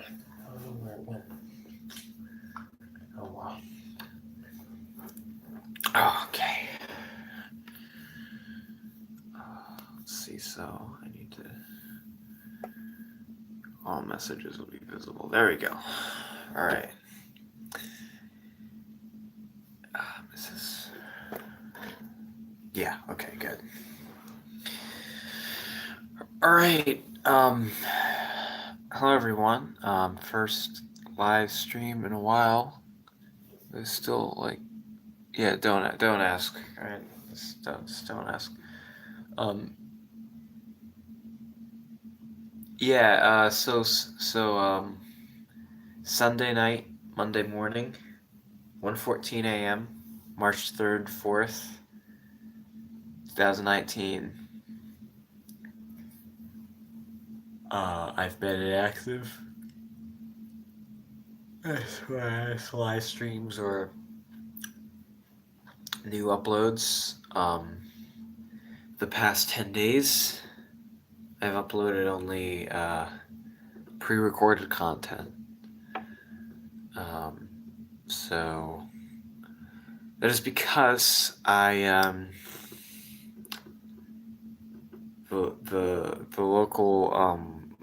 I don't know where it went. Oh, wow. Okay. Let's see, so I need to... All messages will be visible. There we go. All right. This is... Yeah, okay, good. All right. Hello, everyone. First live stream in a while. There's still, like... Yeah, don't ask. All right? Just don't ask. Yeah, so Sunday night, Monday morning, 1:14 a.m., March 3rd, 4th, 2019. I've been inactive as far as live streams or new uploads. The past 10 days, I've uploaded only pre-recorded content. So that is because I the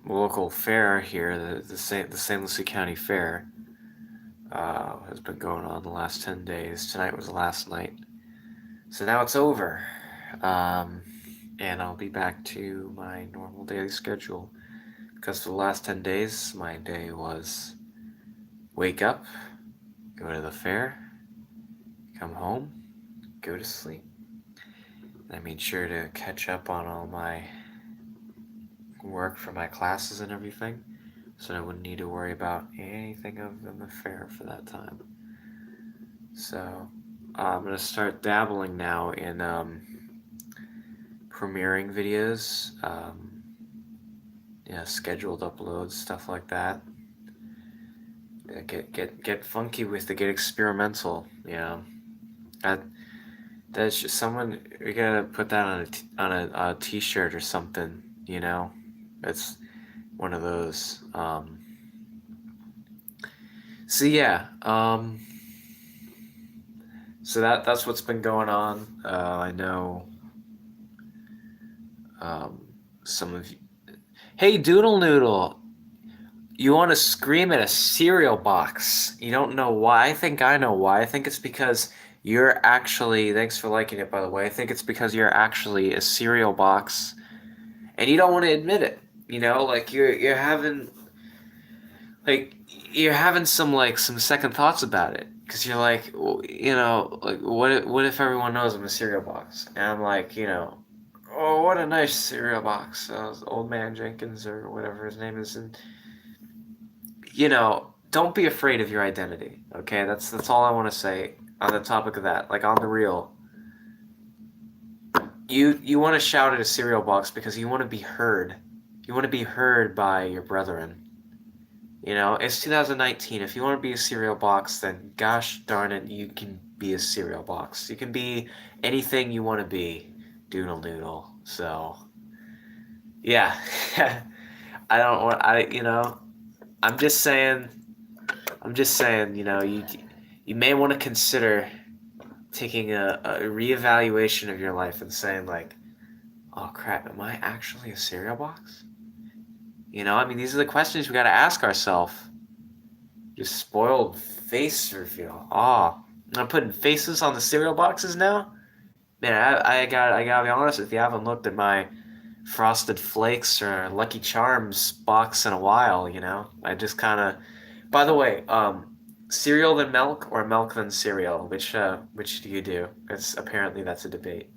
local fair here, the St. Lucie County Fair, has been going on the last 10 days. Tonight was the last night, so now it's over, and I'll be back to my normal daily schedule. Because for the last 10 days, my day was wake up, go to the fair, come home, go to sleep. I made sure to catch up on all my work for my classes and everything, so I wouldn't need to worry about anything other than the fair for that time. So I'm going to start dabbling now in premiering videos, scheduled uploads, stuff like that. Get funky with it, get experimental, That's just someone, we gotta put that on a t-shirt or something, It's one of those. So yeah, so that's what's been going on. I know some of you. Hey, Doodle Noodle, you want to scream at a cereal box. You don't know why. I think I know why. I think it's because you're actually, thanks for liking it, by the way. I think it's because you're actually a cereal box and you don't want to admit it. Like you're having some second thoughts about it, because you're like, like what if everyone knows I'm a cereal box? And I'm like, oh, what a nice cereal box, Old Man Jenkins or whatever his name is, and don't be afraid of your identity. Okay, that's all I want to say on the topic of that. Like, on the real, you want to shout at a cereal box because you want to be heard. You want to be heard by your brethren. It's 2019. If you want to be a cereal box, then gosh darn it, you can be a cereal box. You can be anything you want to be, Doodle Noodle. So, yeah. I don't want, I'm just saying, you may want to consider taking a reevaluation of your life and saying, like, oh crap, am I actually a cereal box? These are the questions we got to ask ourselves. Just spoiled face reveal. Oh, I'm putting faces on the cereal boxes now? Man, I gotta be honest with you, I haven't looked at my Frosted Flakes or Lucky Charms box in a while, I just kind of... By the way, cereal then milk or milk then cereal? Which do you do? Apparently that's a debate.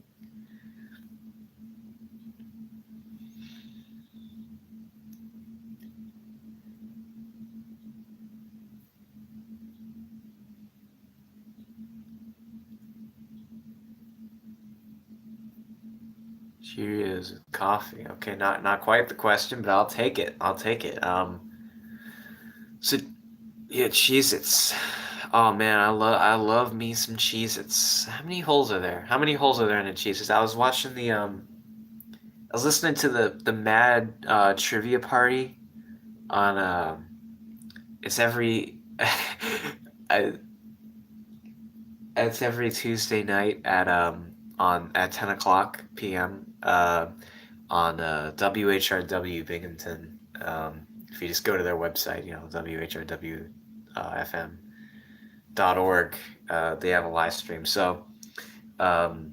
Cheers with coffee. Okay, not quite the question, but I'll take it. So yeah, Cheez-Its. Oh man, I love me some Cheez-Its. How many holes are there? How many holes are there in a Cheez-Its? I was watching I was listening to the Mad trivia party on It's every I, it's every Tuesday night at 10 o'clock p.m. On WHRW Binghamton. If you just go to their website, WHRW FM.org, they have a live stream. So um,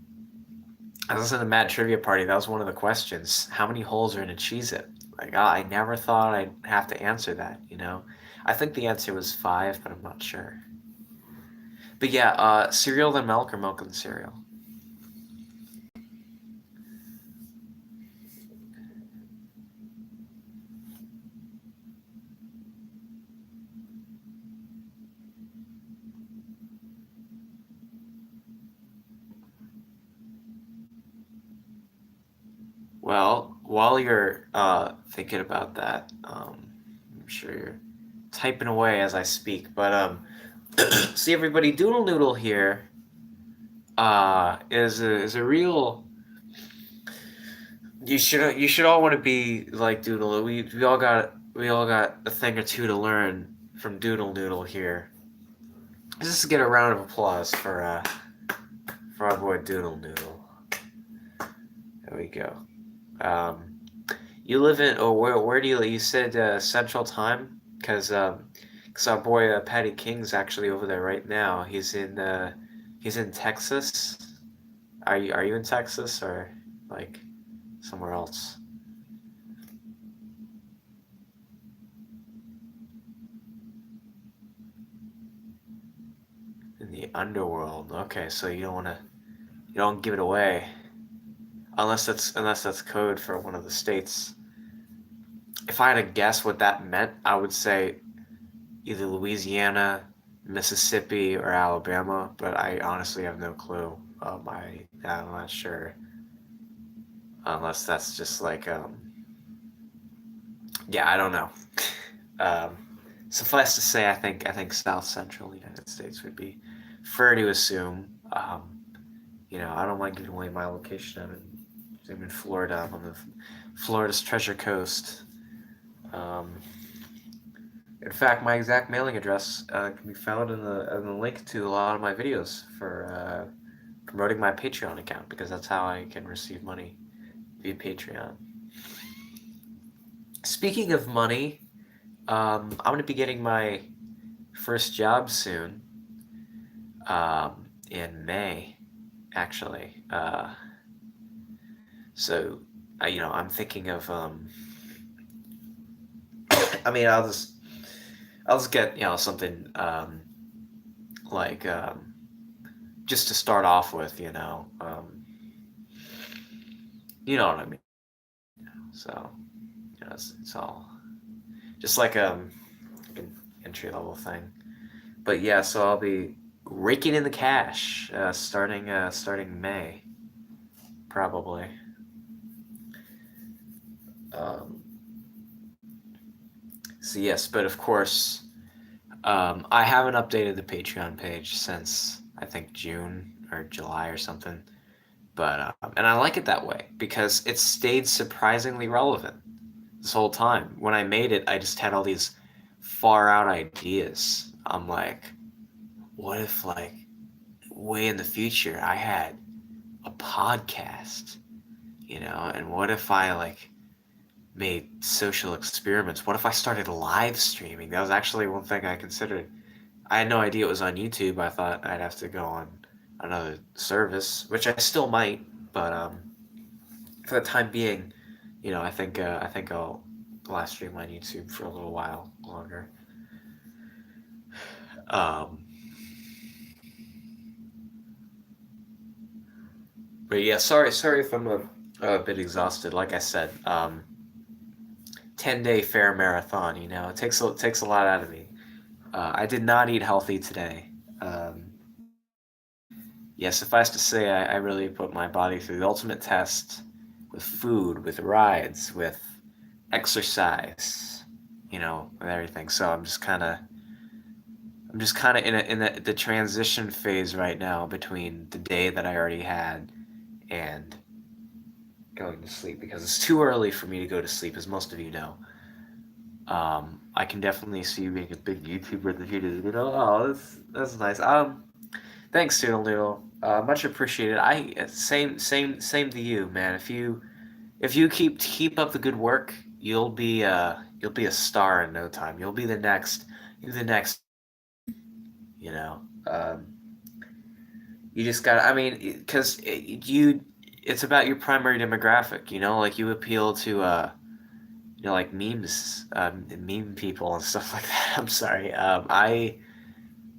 I was in the Mad Trivia Party. That was one of the questions. How many holes are in a Cheez-It? Like, I never thought I'd have to answer that. I think the answer was five, but I'm not sure. But yeah, cereal then milk or milk and cereal? Well, while you're thinking about that, I'm sure you're typing away as I speak. But see everybody, Doodle Noodle here is a real. You should all want to be like Doodle. We all got a thing or two to learn from Doodle Noodle here. Let's just get a round of applause for our boy Doodle Noodle. There we go. Um, you live in where do you said Central Time? Cause our boy Patty King's actually over there right now. He's in Texas. Are you in Texas or like somewhere else? In the underworld. Okay, so you don't give it away unless that's code for one of the states. If I had to guess what that meant, I would say either Louisiana, Mississippi, or Alabama, but I honestly have no clue. I'm not sure unless that's just like yeah, I don't know. um, Suffice to say, I think South Central United States would be fair to assume. I don't mind giving away my location. I'm in Florida. I'm on the Florida's Treasure Coast. Um, in fact, my exact mailing address can be found in the link to a lot of my videos for promoting my Patreon account because that's how I can receive money via Patreon. Speaking of money, I'm going to be getting my first job soon in May, actually. So, I'm thinking of. I mean, I'll just get something like just to start off with. You know what I mean. So, it's all just like an entry level thing. But yeah, so I'll be raking in the cash starting May, probably. Um, so yes, but of course, I haven't updated the Patreon page since I think June or July or something. But and I like it that way because it stayed surprisingly relevant this whole time. When I made it, I just had all these far out ideas. I'm like, what if like way in the future I had a podcast, and what if I like made social experiments? What if I started live streaming? That was actually one thing I considered. I had no idea it was on YouTube. I thought I'd have to go on another service, which I still might, but for the time being, I think I'll live stream on YouTube for a little while longer. Um, but yeah, sorry if I'm a bit exhausted. Like I said, 10-day fair marathon. It takes a lot out of me. I did not eat healthy today. Yeah, suffice to say, I really put my body through the ultimate test with food, with rides, with exercise, with everything. So I'm just kind of in the transition phase right now between the day that I already had and going to sleep because it's too early for me to go to sleep, as most of you know. I can definitely see you being a big YouTuber in the future. Oh, that's nice. Thanks, Doodle Noodle. Much appreciated. Same to you, man. If you keep up the good work, you'll be a star in no time. You're the next. You know, you just got. I mean, because it's about your primary demographic. Like you appeal to like memes, meme people and stuff like that. I'm sorry.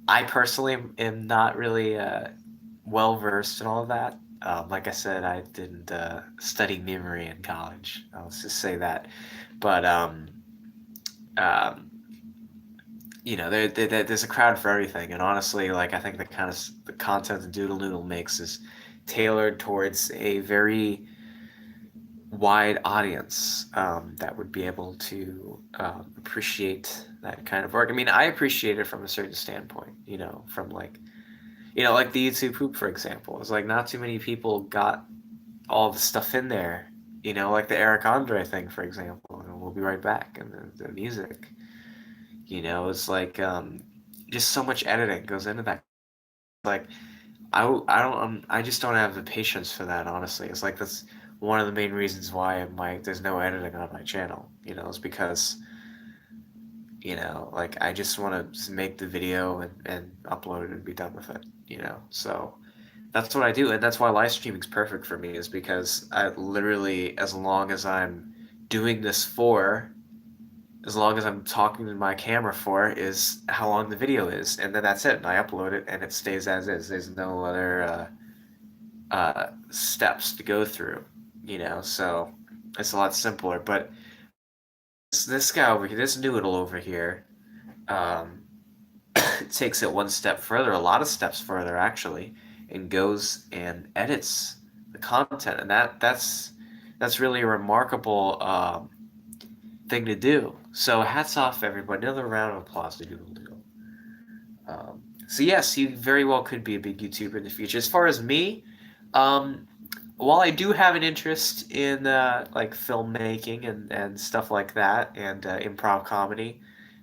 I personally am not really well versed in all of that. Like I said, I didn't study memory in college. Let's just say that. But um, there's a crowd for everything, and honestly, like I think the content that Doodle Noodle makes is tailored towards a very wide audience that would be able to appreciate that kind of work. I mean, I appreciate it from a certain standpoint, from like the YouTube poop, for example. It's like not too many people got all the stuff in there, like the Eric Andre thing, for example. And we'll be right back, and the music, it's like just so much editing goes into that. Like I just don't have the patience for that. Honestly, it's like that's one of the main reasons why there's no editing on my channel. Is because like I just want to make the video and upload it and be done with it. So that's what I do, and that's why live streaming is perfect for me. Is because I literally, as long as I'm doing this for, as long as I'm talking to my camera for, is how long the video is, and then that's it. And I upload it, and it stays as is. There's no other steps to go through, So it's a lot simpler. But this guy over here, this noodle over here, um, takes it one step further, a lot of steps further actually, and goes and edits the content, and that's really a remarkable thing to do. So hats off, everybody! Another round of applause to Doodle Doodle. So yes, you very well could be a big YouTuber in the future. As far as me, um, while I do have an interest in like filmmaking and stuff like that, and improv comedy,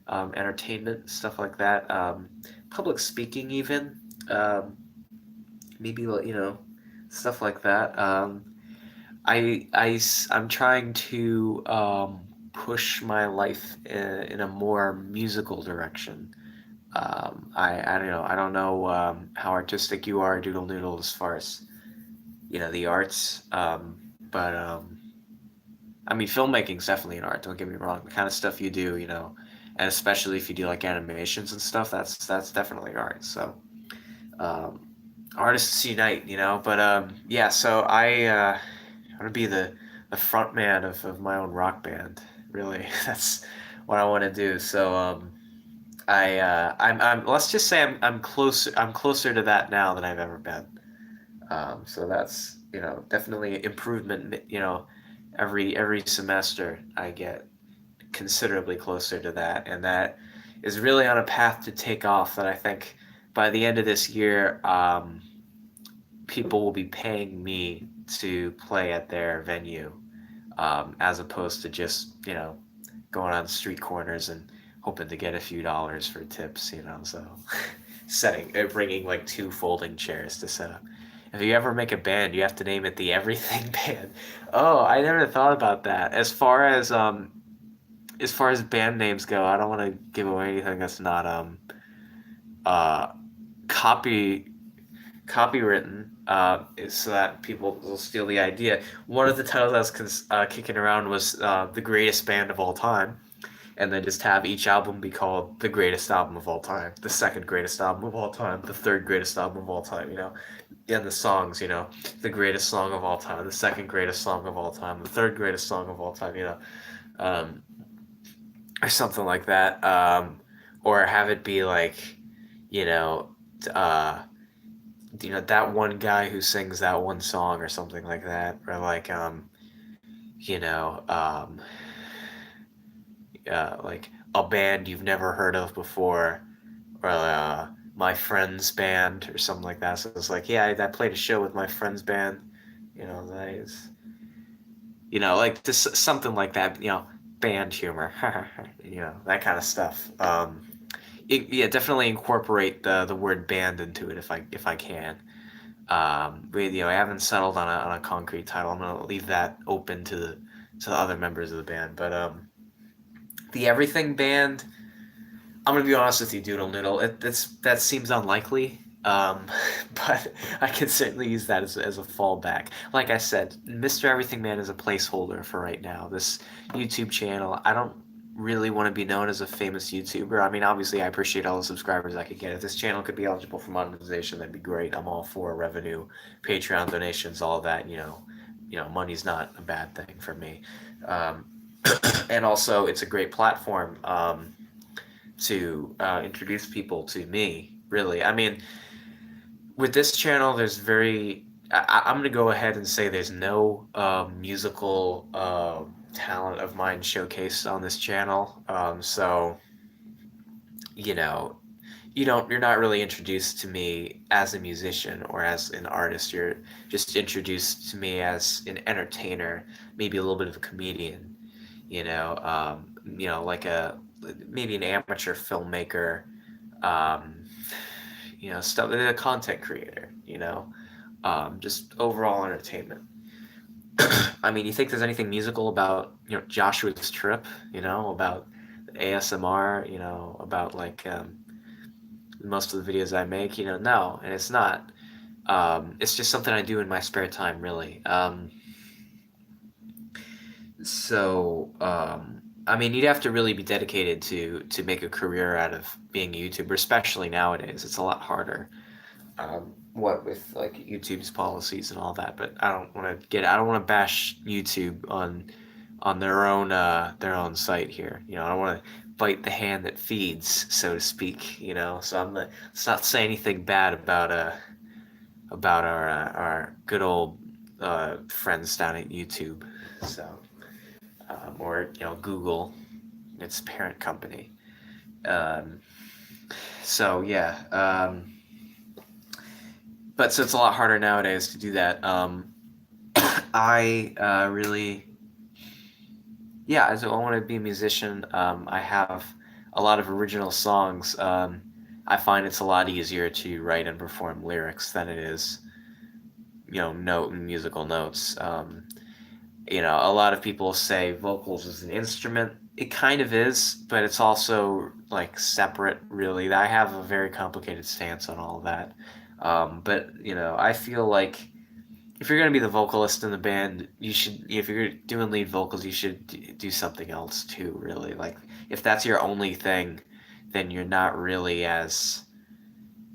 entertainment stuff like that, public speaking even, um, maybe stuff like that. I'm trying to push my life in a more musical direction. I don't know. I don't know how artistic you are, Doodle Noodle, as far as the arts. But I mean, filmmaking's definitely an art. Don't get me wrong. The kind of stuff you do, and especially if you do like animations and stuff, that's definitely art. So um, artists unite, But yeah, so I want to be the front man of my own rock band. Really, that's what I want to do. So I'm let's just say I'm closer to that now than I've ever been. So that's definitely improvement. Every semester I get considerably closer to that, and that is really on a path to take off. That I think by the end of this year, people will be paying me to play at their venue, as opposed to just going on street corners and hoping to get a few dollars for tips. So bringing like two folding chairs to set up. If you ever make a band, you have to name it the Everything Band. Oh, I never thought about that. As far as band names go, I don't want to give away anything that's not uh copy copywritten, so that people will steal the idea. One of the titles I was kicking around was the greatest band of all time, and then just have each album be called the greatest album of all time, the second greatest album of all time, the third greatest album of all time. And the songs, the greatest song of all time, the second greatest song of all time, the third greatest song of all time. Um, or something like that, or have it be like, you know, uh, that one guy who sings that one song or something like that, or like you know um, like a band you've never heard of before, or my friend's band or something like that. So it's like, yeah, I played a show with my friend's band. That is, like just something like that. band humor, that kind of stuff. Yeah, definitely incorporate the word band into it if I can. But I haven't settled on a concrete title. I'm gonna leave that open to the other members of the band. But the Everything Band, I'm gonna be honest with you, Doodle Noodle. That seems unlikely. But I can certainly use that as a fallback. Like I said, Mr. Everything Man is a placeholder for right now. This YouTube channel, I don't really want to be known as a famous YouTuber. I mean, obviously, I appreciate all the subscribers I could get. If this channel could be eligible for monetization, that'd be great. I'm all for revenue, Patreon donations, all that. Money's not a bad thing for me. Um, and also, it's a great platform. To introduce people to me, really. I mean, with this channel, there's I'm going to go ahead and say there's no musical talent of mine showcased on this channel. So, you know, you're not really introduced to me as a musician or as an artist. You're just introduced to me as an entertainer, maybe a little bit of a comedian, like maybe an amateur filmmaker, um, stuff, a content creator, just overall entertainment. I mean, you think there's anything musical about, Joshua's Trip, about ASMR, about like most of the videos I make, no, and it's not. It's just something I do in my spare time, really. I mean, you'd have to really be dedicated to make a career out of being a YouTuber, especially nowadays. It's a lot harder. What with like YouTube's policies and all that, but I don't want to bash YouTube on their own site here. I don't want to bite the hand that feeds, so to speak. So let's not say anything bad about our good old friends down at YouTube. So or Google, its parent company. Um, so yeah. But so it's a lot harder nowadays to do that. I really, yeah, so I want to be a musician. I have a lot of original songs. I find it's a lot easier to write and perform lyrics than it is, note and musical notes. A lot of people say vocals is an instrument. It kind of is, but it's also like separate, really. I have a very complicated stance on all of that. But I feel like if you're gonna be the vocalist in the band, you should. If you're doing lead vocals, you should do something else too. Really, like if that's your only thing, then you're not really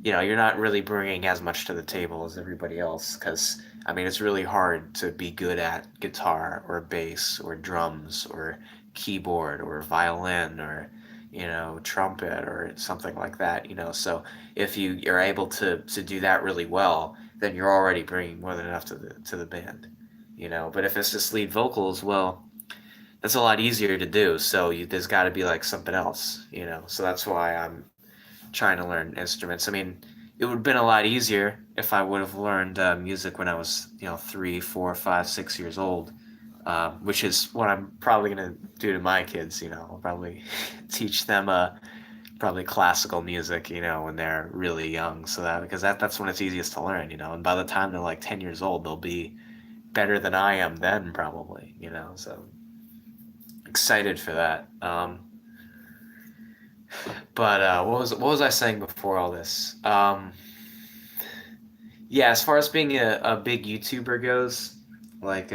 you're not really bringing as much to the table as everybody else. Because I mean, it's really hard to be good at guitar or bass or drums or keyboard or violin or trumpet or something like that. So if you're able to do that really well, then you're already bringing more than enough to the band. But if it's just lead vocals, well, that's a lot easier to do. So there's got to be like something else. So that's why I'm trying to learn instruments. I mean, it would have been a lot easier if I would have learned music when I was 3, 4, 5, 6 years old. Which is what I'm probably gonna do to my kids. I'll probably teach them probably classical music, when they're really young, because that's when it's easiest to learn, and by the time they're like 10 years old, they'll be better than I am then, probably, so excited for that. But what was I saying before all this? Yeah, as far as being a big YouTuber goes, like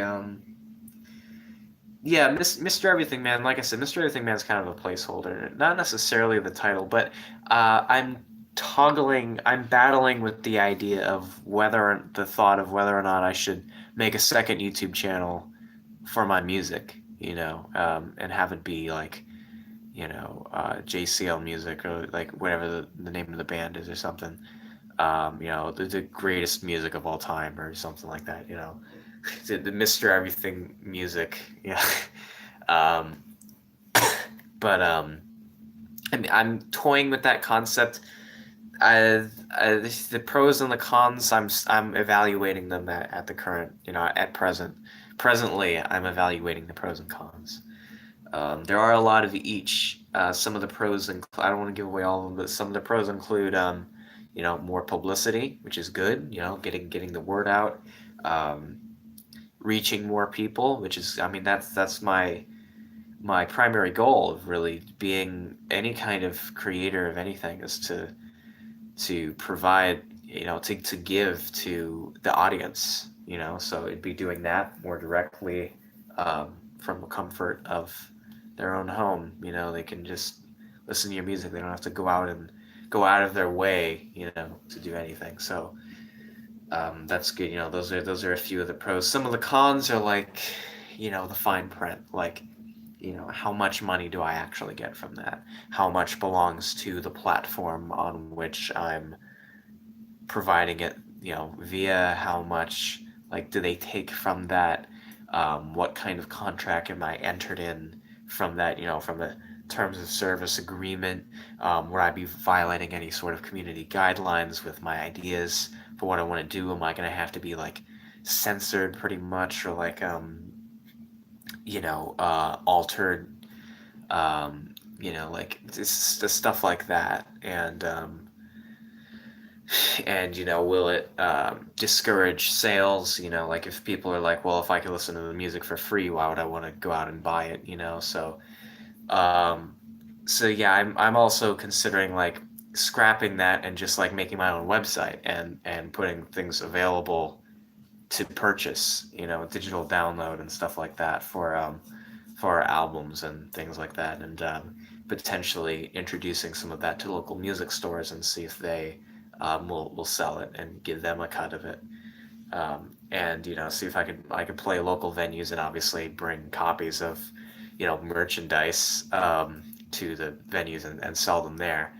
yeah, Mr. Everything Man, like I said, Mr. Everything Man is kind of a placeholder, not necessarily the title, but I'm battling with the idea of the thought of whether or not I should make a second YouTube channel for my music, and have it be like, JCL Music or like whatever the name of the band is or something, the greatest music of all time or something like that, the Mr. Everything Music, yeah. um, but I mean, I'm toying with that concept. The pros and the cons, I'm evaluating them at the current, at present. Presently, I'm evaluating the pros and cons. There are a lot of each. Some of the pros, I don't want to give away all of them, but some of the pros include, more publicity, which is good. Getting the word out, um, reaching more people, which is, I mean, that's my primary goal of really being any kind of creator of anything is to provide, to give to the audience, so it'd be doing that more directly, from the comfort of their own home. They can just listen to your music. They don't have to go out of their way, to do anything. So that's good. Those are a few of the pros. Some of the cons are like, the fine print, like, how much money do I actually get from that? How much belongs to the platform on which I'm providing it, via? How much, like, do they take from that? What kind of contract am I entered in from that, from the terms of service agreement? Would I be violating any sort of community guidelines with my ideas for what I want to do? Am I going to have to be, like, censored pretty much, or like, altered, like, just stuff like that. And will it discourage sales? Like, if people are like, well, if I could listen to the music for free, why would I want to go out and buy it? Um, so yeah, I'm also considering, like, scrapping that and just, like, making my own website and putting things available to purchase, digital download and stuff like that for albums and things like that, and potentially introducing some of that to local music stores and see if they will sell it and give them a cut of it. And see if I could play local venues and obviously bring copies of merchandise to the venues and sell them there,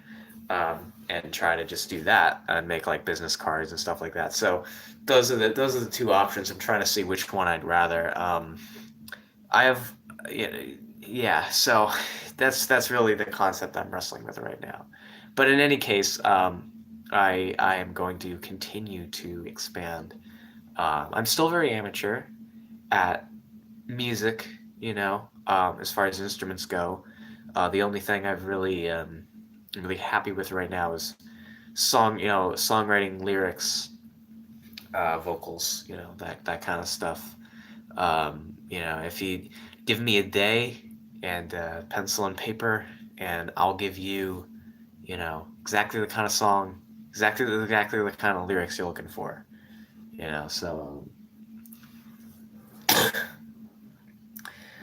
and try to just do that and make, like, business cards and stuff like that. So those are the two options. I'm trying to see which one I'd rather. I have, yeah. So that's really the concept I'm wrestling with right now. But in any case, I am going to continue to expand. I'm still very amateur at music, as far as instruments go. The only thing I've really happy with right now is songwriting, lyrics, vocals, that kind of stuff. If you give me a day and pencil and paper, and I'll give you, exactly the kind of song, exactly the kind of lyrics you're looking for.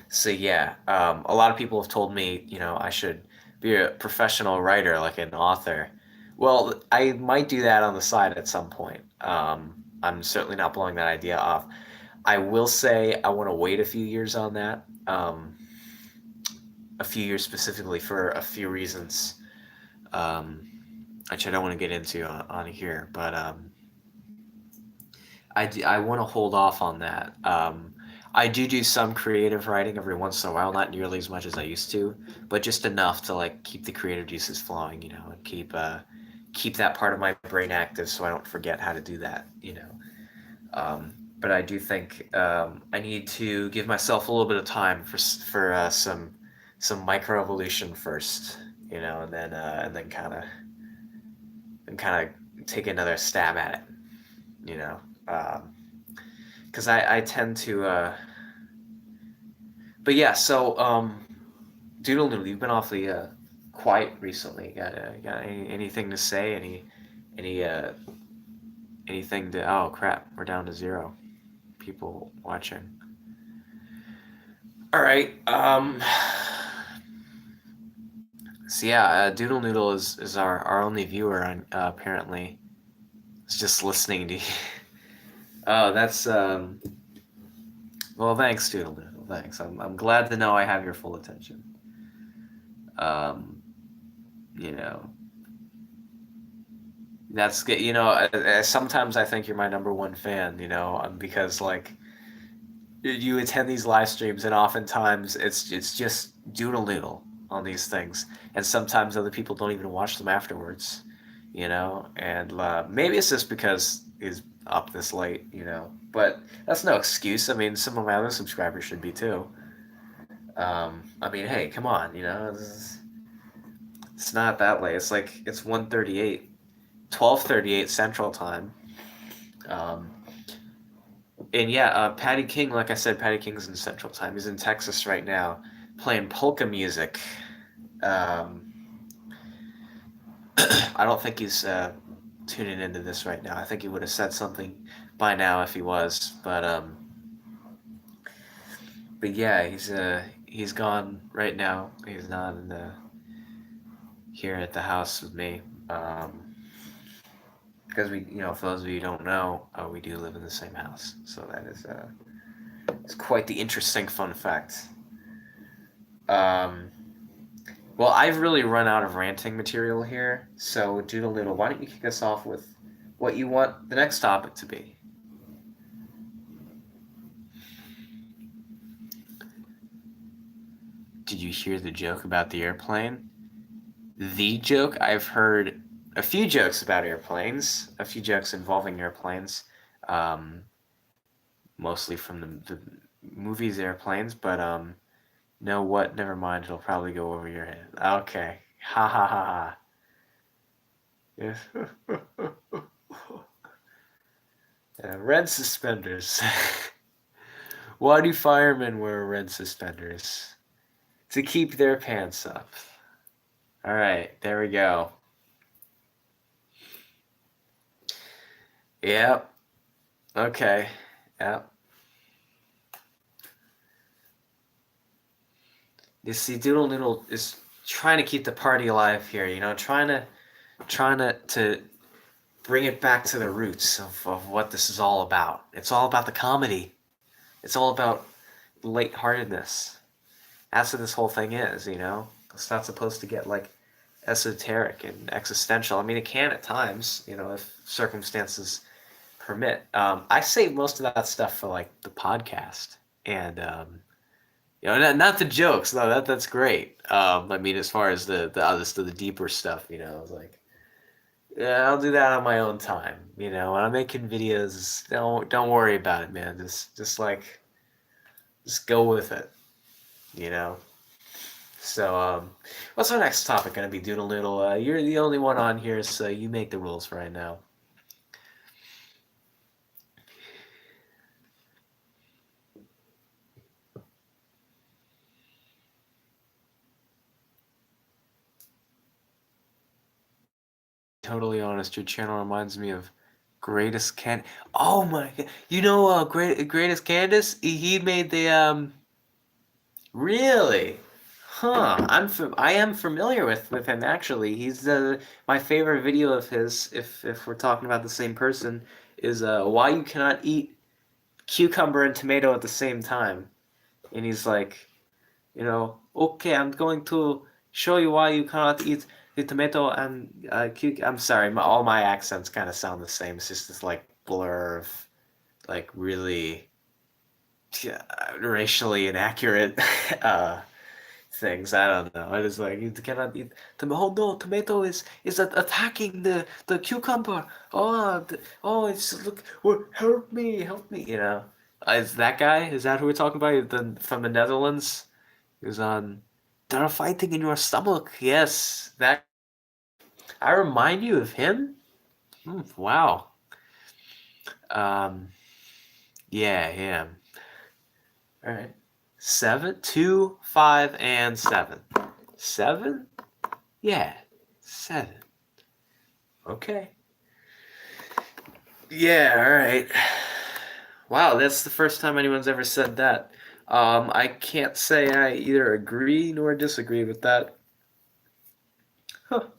So yeah, a lot of people have told me, I should be a professional writer, like an author. Well, I might do that on the side at some point. I'm certainly not blowing that idea off. I will say I want to wait a few years on that. A few years specifically for a few reasons, which I don't want to get into on here, but I want to hold off on that. I do some creative writing every once in a while, not nearly as much as I used to, but just enough to, like, keep the creative juices flowing, and keep that part of my brain active so I don't forget how to do that. But I do think I need to give myself a little bit of time for some micro evolution first, and then kind of take another stab at it. Because I tend to. But yeah, so Doodle Noodle, you've been awfully quiet recently. Got anything to say? Any anything to? Oh crap, we're down to 0 people watching. All right. So yeah, Doodle Noodle is our only viewer, on apparently. It's just listening to you. Oh, that's well, thanks, Doodle Noodle. Thanks. I'm glad to know I have your full attention. Um, you know, that's good. Sometimes I think you're my number one fan. Because, like, you attend these live streams, and oftentimes it's just Doodle Noodle on these things, and sometimes other people don't even watch them afterwards. And maybe it's just because he's up this late. But that's no excuse. I mean, some of my other subscribers should be too. I mean, hey, come on, it's not that late. It's like it's 1:38, 12:38 Central Time. Um, and yeah, Patty King, like I said, Patty King's in Central Time. He's in Texas right now, playing polka music. Um, I don't think he's tuning into this right now. I think he would have said something by now if he was. But yeah, he's gone right now. He's not in the here at the house with me. Because for those of you who don't know, we do live in the same house. So that is it's quite the interesting fun fact. Um, well, I've really run out of ranting material here. So, Doodle Noodle, why don't you kick us off with what you want the next topic to be? Did you hear the joke about the airplane? The joke? I've heard a few jokes about airplanes, a few jokes involving airplanes, mostly from the movies Airplanes, but no, what? Never mind. It'll probably go over your head. Okay. Ha ha ha ha. Yes. Red suspenders. Why do firemen wear red suspenders? To keep their pants up. All right, there we go. Yep. Okay. Yep. You see, Doodle Noodle is trying to keep the party alive here. Trying to bring it back to the roots of what this is all about. It's all about the comedy. It's all about lightheartedness. That's what this whole thing is. It's not supposed to get like esoteric and existential. I mean, it can at times, if circumstances permit. I save most of that stuff for like the podcast, and not the jokes. No, that's great. I mean, as far as the other stuff, the deeper stuff, like yeah, I'll do that on my own time. When I'm making videos, don't worry about it, man. Just go with it. You know. So, what's our next topic going to be, Doodle Noodle? You're the only one on here, so you make the rules right now. Totally honest, your channel reminds me of Greatest Can. Oh my god! Greatest Candace? He made the Really? Huh? I am familiar with him actually. He's my favorite video of his. If we're talking about the same person, is why you cannot eat cucumber and tomato at the same time. And he's like, okay, I'm going to show you why you cannot eat the tomato and I'm sorry, all my accents kind of sound the same. It's just this like blur of like really racially inaccurate things. I don't know. I just like you cannot eat tomato. Oh no, tomato is attacking the cucumber. Oh, it's look. Help me, help me. Is that guy? Is that who we're talking about? From the Netherlands. He was on. They're fighting in your stomach. Yes, that. I remind you of him. Wow. Um. Yeah, him. All right. 7, 2, 5, and 7. 7? Yeah, 7. Okay. Yeah, all right. Wow, that's the first time anyone's ever said that. I can't say I either agree nor disagree with that. Huh.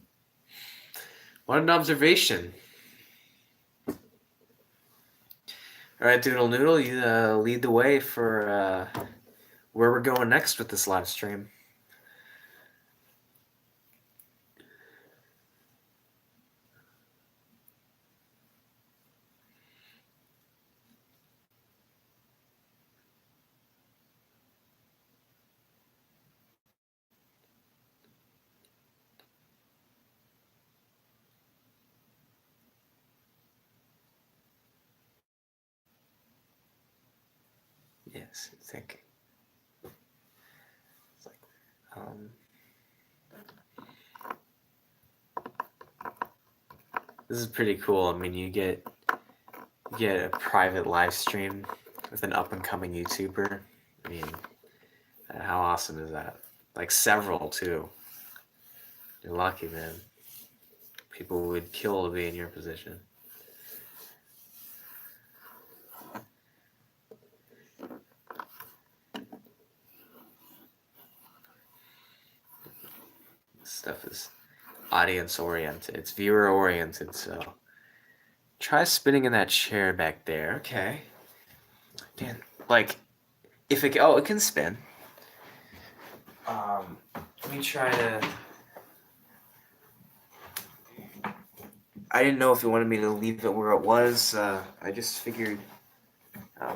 What an observation. All right, Doodle Noodle, you lead the way for where we're going next with this live stream. Yes, thank you. Um, this is pretty cool. I mean, you get a private live stream with an up and coming YouTuber. I mean, how awesome is that? Like several too. You're lucky, man. People would kill to be in your position. This stuff is audience oriented. It's viewer oriented, so try spinning in that chair back there. Okay. Dan, like, if it it can spin. Let me try to. I didn't know if you wanted me to leave it where it was. I just figured. I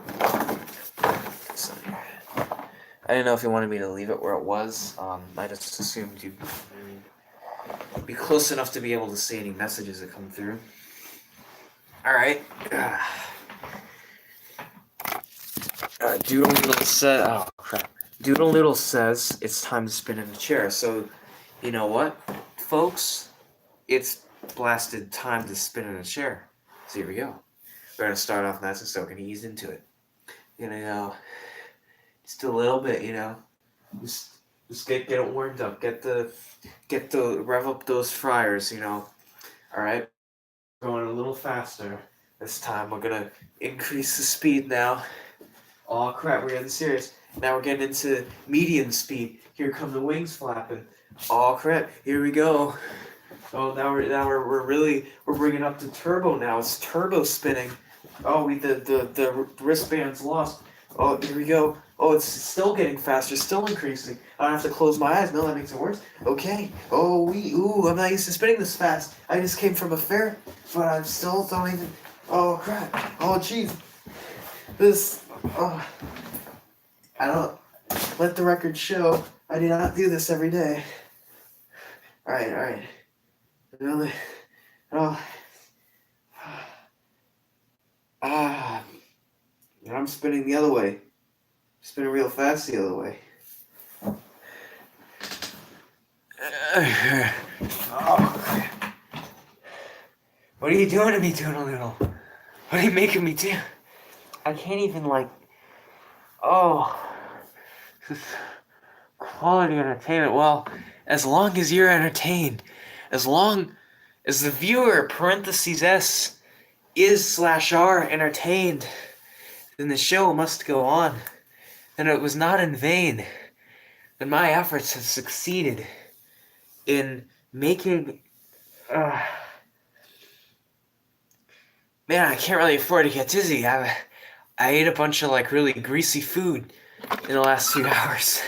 didn't know if you wanted me to leave it where it was. I just assumed you'd be close enough to be able to see any messages that come through. All right. Doodle Noodle said, "Oh crap." Doodle Noodle says it's time to spin in the chair. So, you know what, folks? It's blasted time to spin in a chair. So here we go. We're gonna start off nice and slow. We're gonna ease into it. Gonna go just a little bit, you know. Just get it warmed up. Get the rev up those fryers, you know. All right. Going a little faster this time. We're gonna increase the speed now. Oh crap, we're getting serious. Now we're getting into medium speed. Here come the wings flapping. Oh crap, here we go. Oh, now we're bringing up the turbo now. It's turbo spinning. Oh, the wristband's lost. Oh, here we go. Oh, it's still getting faster, still increasing. I don't have to close my eyes. No, that makes it worse. Okay. Oh, I'm not used to spinning this fast. I just came from a fair, but I still don't even. Oh crap. Oh jeez. This. Oh. I don't. Let the record show. I do not do this every day. All right. Really? Oh. I'm spinning the other way. Spinning real fast the other way. Oh. What are you doing to me, Doodle Noodle? What are you making me do? I can't even, like... Oh. This is quality entertainment. Well, as long as you're entertained, as long as the viewer, parentheses S, is/R entertained, then the show must go on. Then it was not in vain. Then my efforts have succeeded in making... Man, I can't really afford to get dizzy. I ate a bunch of like really greasy food in the last few hours.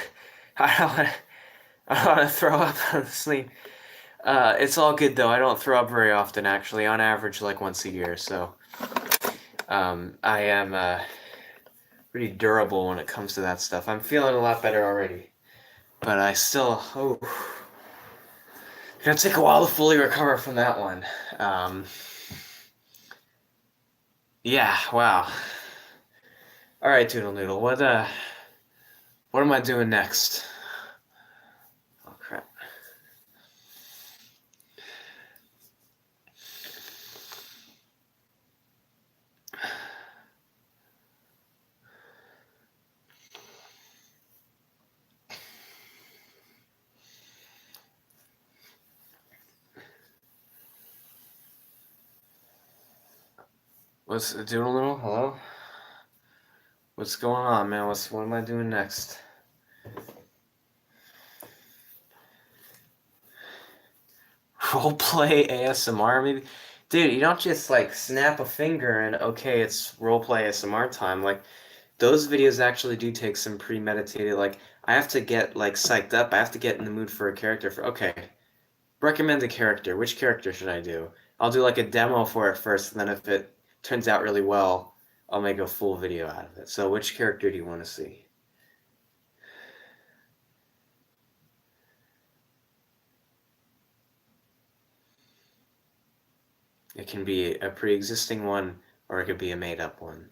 I don't want to throw up on the sleep. It's all good though. I don't throw up very often actually. On average, like once a year. So I am pretty durable when it comes to that stuff. I'm feeling a lot better already, but I still gonna take a while to fully recover from that one. Yeah, wow. All right, Doodle Noodle. What am I doing next? Oh crap. What's Doodle Noodle? Hello? What's going on, man? What am I doing next? Roleplay ASMR, maybe? Dude, you don't just like snap a finger and okay, it's roleplay ASMR time. Like those videos actually do take some premeditated. Like I have to get like psyched up. I have to get in the mood for a character. For okay, recommend a character. Which character should I do? I'll do like a demo for it first, and then if it turns out really well, I'll make a full video out of it. So which character do you want to see? It can be a pre-existing one, or it could be a made-up one.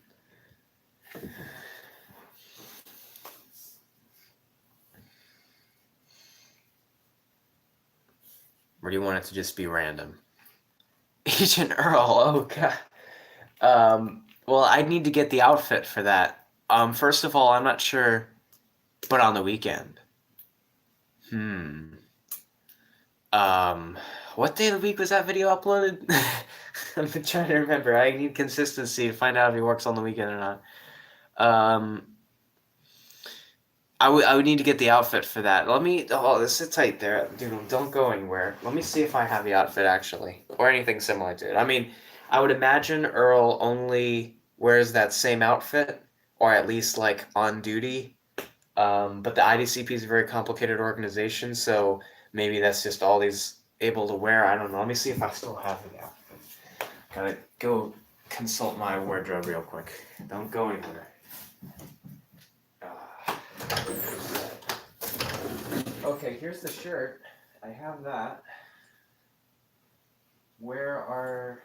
Or do you want it to just be random? Agent Earl, oh god. Well, I need to get the outfit for that. First of all, I'm not sure, but on the weekend. Hmm. Um, what day of the week was that video uploaded? I'm trying to remember. I need consistency to find out if he works on the weekend or not. I would need to get the outfit for that. Let me. Oh, sit tight there, dude. Don't go anywhere. Let me see if I have the outfit actually, or anything similar to it. I mean, I would imagine Earl only wears that same outfit, or at least like on duty. But the IDCP is a very complicated organization, so maybe that's just all he's able to wear. I don't know. Let me see if I still have the outfit. Gotta go consult my wardrobe real quick. Don't go anywhere. Okay, here's the shirt. I have that. Where are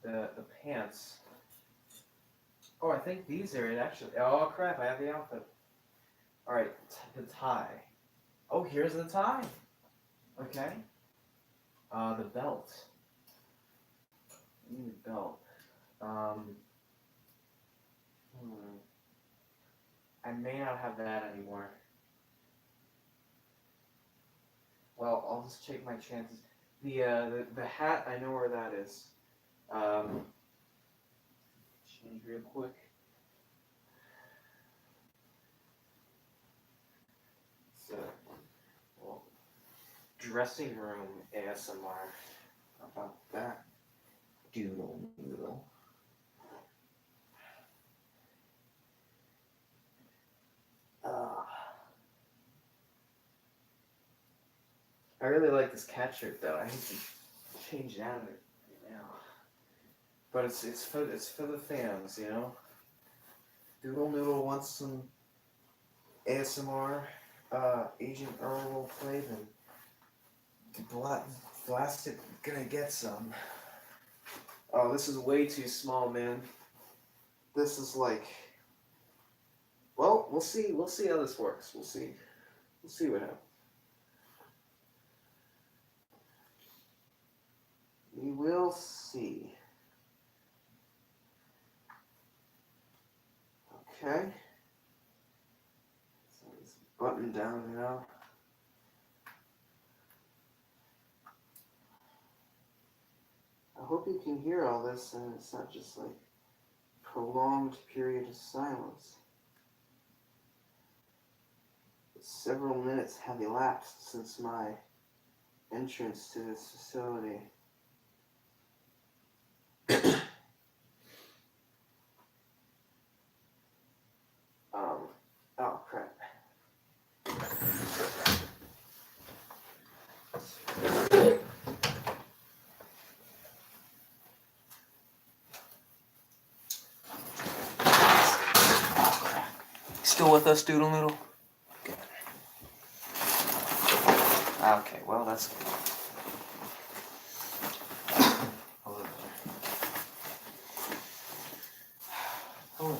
the pants? Oh, I think these are it actually. Oh crap, I have the outfit. Alright, the tie. Oh, here's the tie. Okay. The belt. I need a belt. I may not have that anymore. Well, I'll just take my chances. The hat, I know where that is. Change real quick. So, well, dressing room ASMR. How about that? Doodle noodle. I really like this cat shirt though. I need to change it out of it right now. But it's for the fans, you know. Doodle Noodle wants some ASMR. Agent Earl will play them. Blasted gonna get some. Oh, this is way too small, man. This is like. Well, we'll see. We'll see how this works. We'll see. We'll see what happens. We will see. Okay. So it's buttoned down now. I hope you can hear all this and it's not just like prolonged period of silence. Several minutes have elapsed since my entrance to this facility. Oh crap. Still with us, Doodle Noodle? Good. Okay, well, that's good. Hello there. Hello.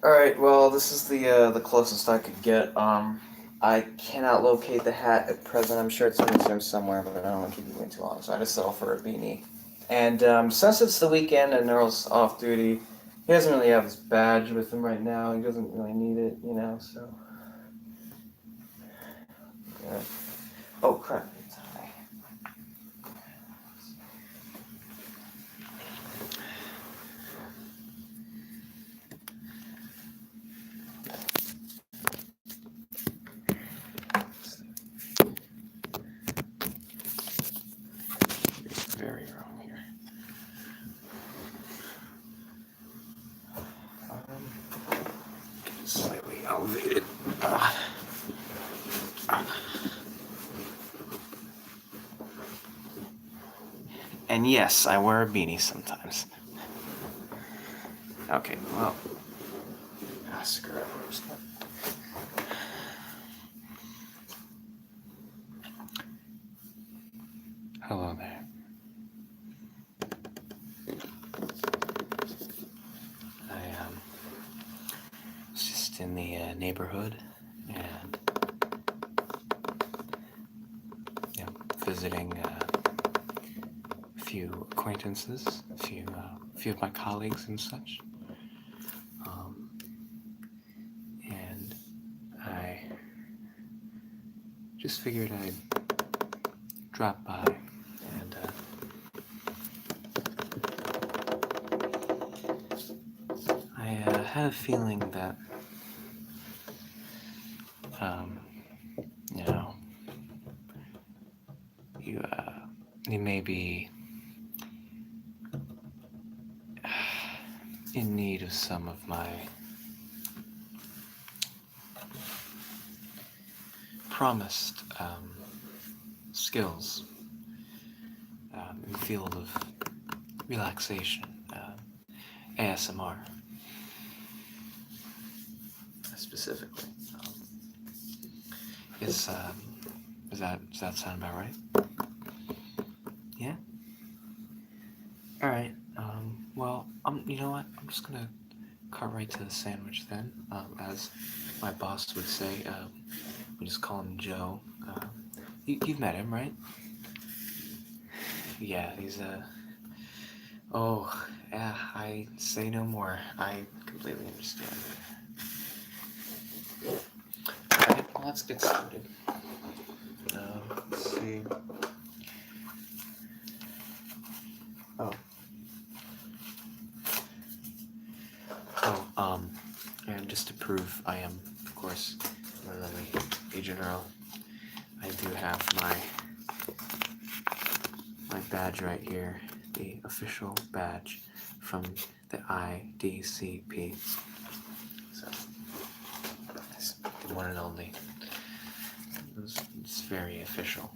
Alright, well, this is the closest I could get. I cannot locate the hat at present. I'm sure it's in this room somewhere, but I don't want to keep you waiting too long, so I just settle for a beanie. And since it's the weekend and Earl's off duty, he doesn't really have his badge with him right now. He doesn't really need it, so. Yeah. Oh, crap. Very wrong here. Slightly elevated. And yes, I wear a beanie sometimes. Okay, well. Screw it. Hello there. I was just in the neighborhood and visiting a few acquaintances, a few of my colleagues and such. And I just figured I'd drop by and I had a feeling that you may be in need of some of my promised skills in the field of relaxation, ASMR specifically. Does that sound about right? Yeah? Alright, well, you know what? I'm just gonna cut right to the sandwich then. As my boss would say, we just call him Joe. You've met him, right? Yeah, he's oh, yeah, I say no more. I completely understand. Alright, well, let's get started. Let's see. And just to prove I am, of course, literally Agent Earl, I do have my badge right here, the official badge from the IDCP. So, it's the one and only. It's very official.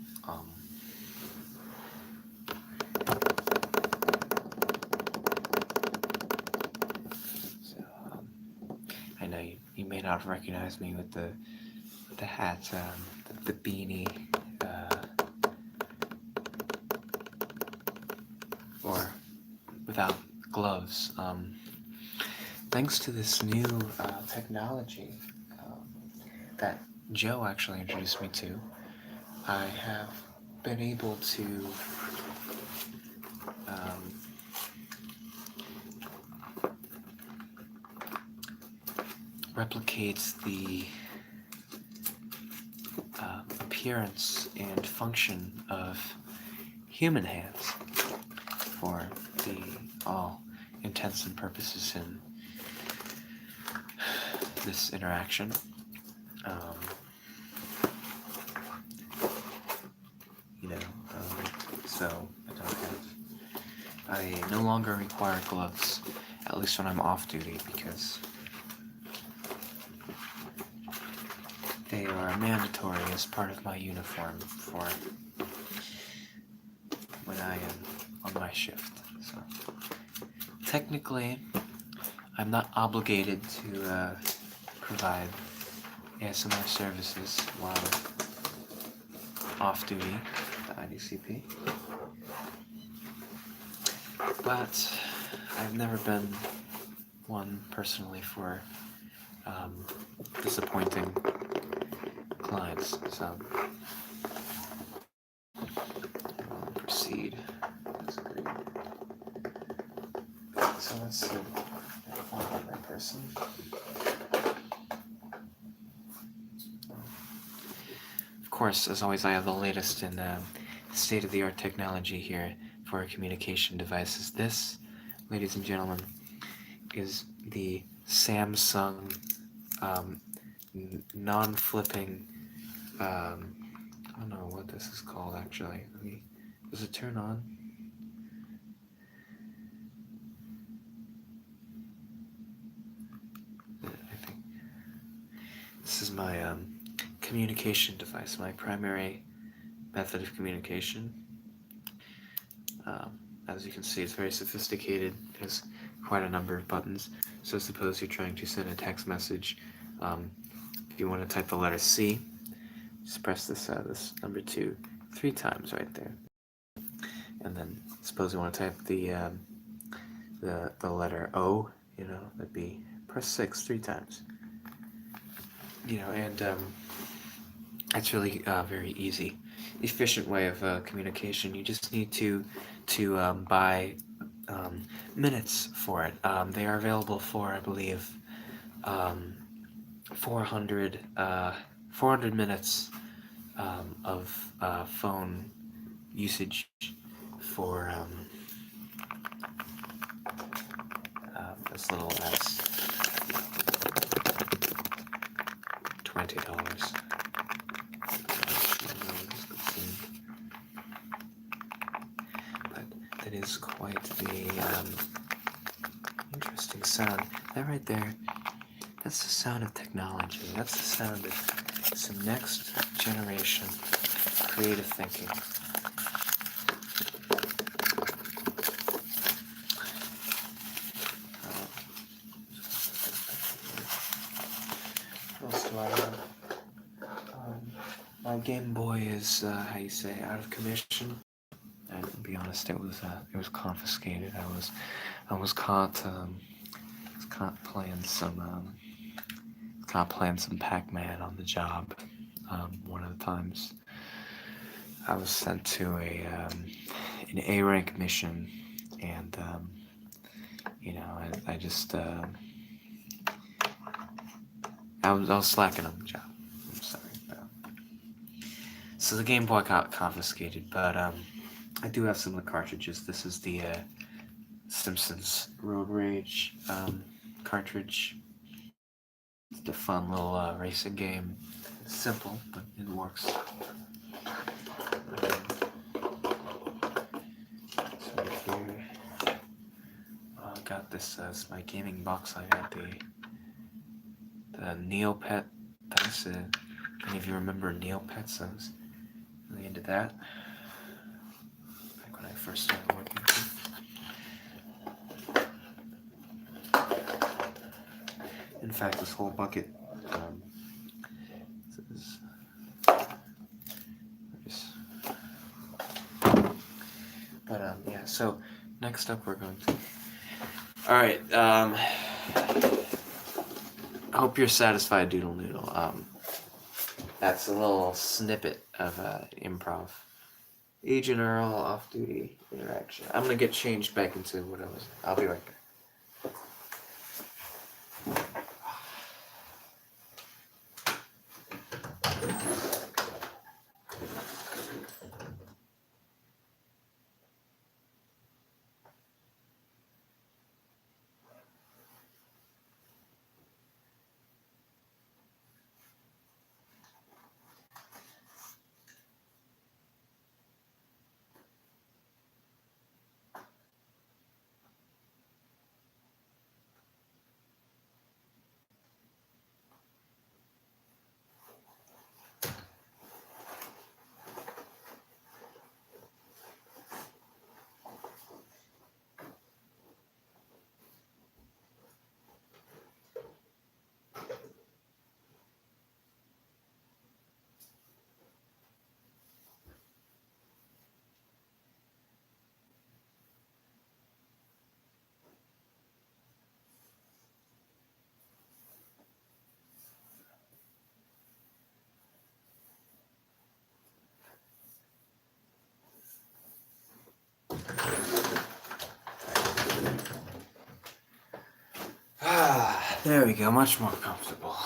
I know you may not recognize me with the hat, the beanie, or without gloves. Thanks to this new technology that Joe actually introduced me to, I have been able to replicate the appearance and function of human hands for all intents and purposes in this interaction. So I no longer require gloves, at least when I'm off duty, because they are mandatory as part of my uniform for when I am on my shift. So technically, I'm not obligated to provide ASMR services while off duty at the IDCP. But I've never been one personally for disappointing clients. So I'll proceed. That's great. So let's see. That person. Of course, as always, I have the latest in state-of-the-art technology here for our communication devices. This, ladies and gentlemen, is the Samsung non-flipping. I don't know what this is called actually. Does it turn on? I think this is my communication device, my primary method of communication. As you can see, it's very sophisticated. There's quite a number of buttons. So suppose you're trying to send a text message. If you want to type the letter C, just press this number 2 3 times right there. And then suppose you want to type the letter O, that'd be press 6 3 times. And it's really very easy, efficient way of communication. You just need to buy minutes for it. They are available for, I believe, 400 minutes of phone usage for as little as $20. But that is quite the interesting sound. That right there, that's the sound of technology. That's the sound of some next generation creative thinking. What else do I have? My Game Boy is, out of commission. And to be honest, it was confiscated. I was caught playing some Pac-Man on the job. One of the times, I was sent to an A rank mission, and I just I was slacking on the job. I'm sorry. So the Game Boy got confiscated, but I do have some of the cartridges. This is the Simpsons Road Rage cartridge. It's a fun little racing game. It's simple, but it works. So here, I got this as my gaming box. I got the Neopet. That's it. Any of you remember Neopets? I was really into that back when I first started working. In fact, this whole bucket is yeah, so next up we're going to... Alright, I hope you're satisfied, Doodle Noodle. That's a little snippet of improv. Agent Earl off-duty interaction. I'm gonna get changed back into what I was... I'll be right back. There we go, much more comfortable.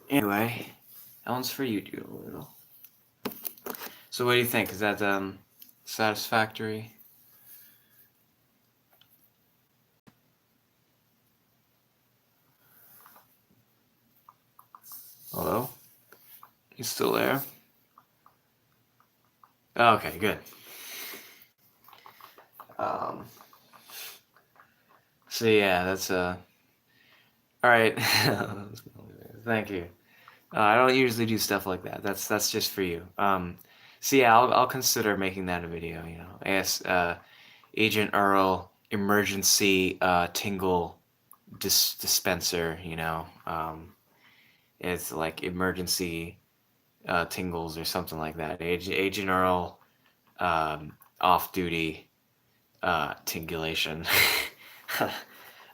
Anyway, that one's for you, Doodle. So what do you think? Is that satisfactory? Hello? You still there? Okay, good. So yeah, that's all right. Thank you. I don't usually do stuff like that. That's just for you. So yeah, I'll consider making that a video. You know, Agent Earl emergency tingle dispenser. You know, it's like emergency tingles or something like that. Agent Earl off duty tingulation.